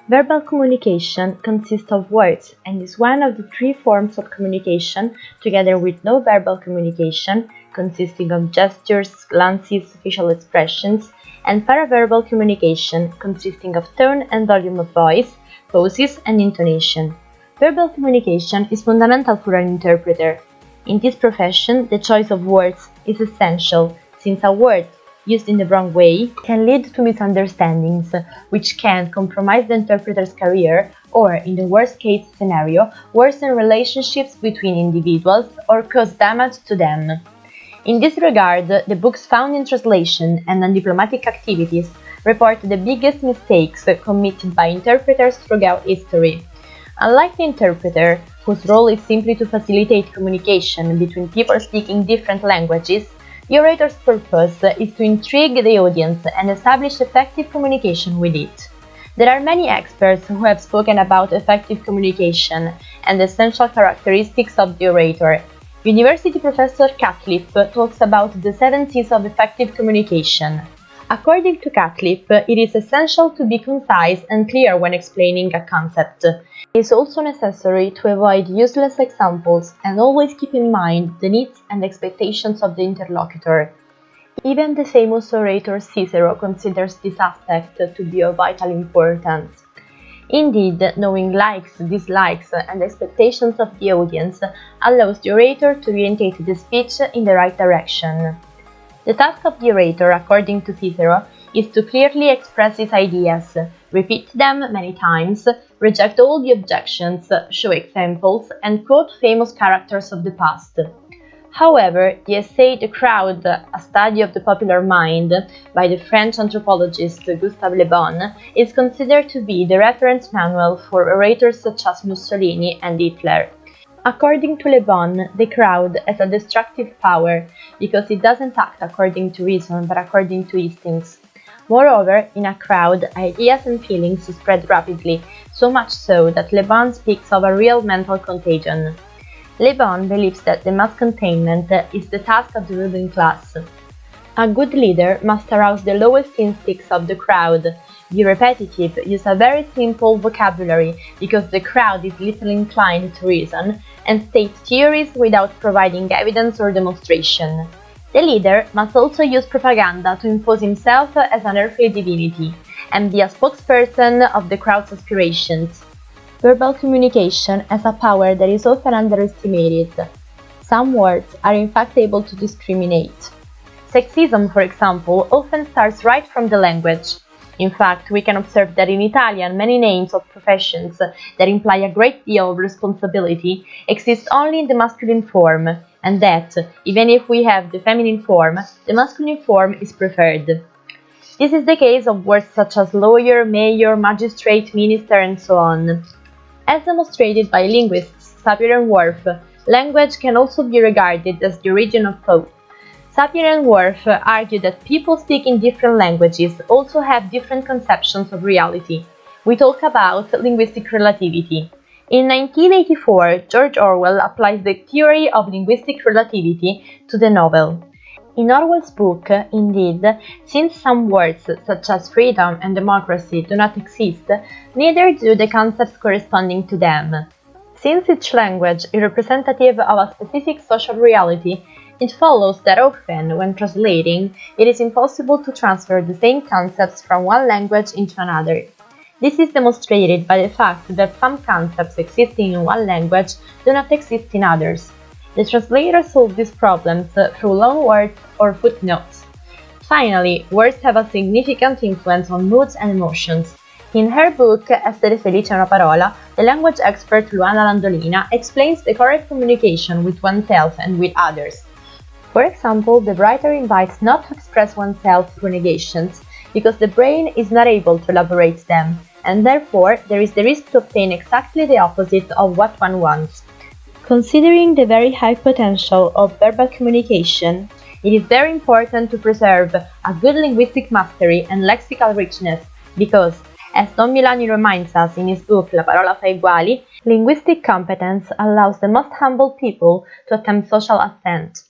Verbal communication consists of words and is one of the three forms of communication, together with no-verbal communication, consisting of gestures, glances, facial expressions, and paraverbal communication, consisting of tone and volume of voice, pauses, and intonation. Verbal communication is fundamental for an interpreter. In this profession, the choice of words is essential, since a word used in the wrong way can lead to misunderstandings, which can compromise the interpreter's career or, in the worst-case scenario, worsen relationships between individuals or cause damage to them. In this regard, the books found in translation and on diplomatic activities report the biggest mistakes committed by interpreters throughout history. Unlike the interpreter, whose role is simply to facilitate communication between people speaking different languages, the orator's purpose is to intrigue the audience and establish effective communication with it. There are many experts who have spoken about effective communication and the essential characteristics of the orator. University professor Catliffe talks about the 7 C's of effective communication. According to Catliffe, it is essential to be concise and clear when explaining a concept. It is also necessary to avoid useless examples and always keep in mind the needs and expectations of the interlocutor. Even the famous orator Cicero considers this aspect to be of vital importance. Indeed, knowing likes, dislikes, and expectations of the audience allows the orator to orientate the speech in the right direction. The task of the orator, according to Cicero, is to clearly express his ideas, repeat them many times, reject all the objections, show examples, and quote famous characters of the past. However, the essay The Crowd, a study of the popular mind, by the French anthropologist Gustave Le Bon, is considered to be the reference manual for orators such as Mussolini and Hitler. According to Le Bon, the crowd has a destructive power because it doesn't act according to reason but according to instincts. Moreover, in a crowd, ideas and feelings spread rapidly, so much so that Le Bon speaks of a real mental contagion. Le Bon believes that the mass containment is the task of the ruling class. A good leader must arouse the lowest instincts of the crowd, be repetitive, use a very simple vocabulary because the crowd is little inclined to reason, and state theories without providing evidence or demonstration. The leader must also use propaganda to impose himself as an earthly divinity, and be a spokesperson of the crowd's aspirations. Verbal communication has a power that is often underestimated. Some words are in fact able to discriminate. Sexism, for example, often starts right from the language. In fact, we can observe that in Italian many names of professions that imply a great deal of responsibility exist only in the masculine form, and that, even if we have the feminine form, the masculine form is preferred. This is the case of words such as lawyer, mayor, magistrate, minister, and so on. As demonstrated by linguists Sapir and Whorf, language can also be regarded as the origin of thought. Sapir and Whorf argue that people speaking different languages also have different conceptions of reality. We talk about linguistic relativity. In 1984, George Orwell applies the theory of linguistic relativity to the novel. In Orwell's book, indeed, since some words such as freedom and democracy do not exist, neither do the concepts corresponding to them. Since each language is representative of a specific social reality, it follows that often, when translating, it is impossible to transfer the same concepts from one language into another. This is demonstrated by the fact that some concepts existing in one language do not exist in others. The translator solves these problems through loan words or footnotes. Finally, words have a significant influence on moods and emotions. In her book Essere felice è una parola, the language expert Luana Landolina explains the correct communication with oneself and with others. For example, the writer invites not to express oneself through negations, because the brain is not able to elaborate them, and therefore there is the risk to obtain exactly the opposite of what one wants. Considering the very high potential of verbal communication, it is very important to preserve a good linguistic mastery and lexical richness, because, as Don Milani reminds us in his book La parola fa uguali, linguistic competence allows the most humble people to attempt social ascent.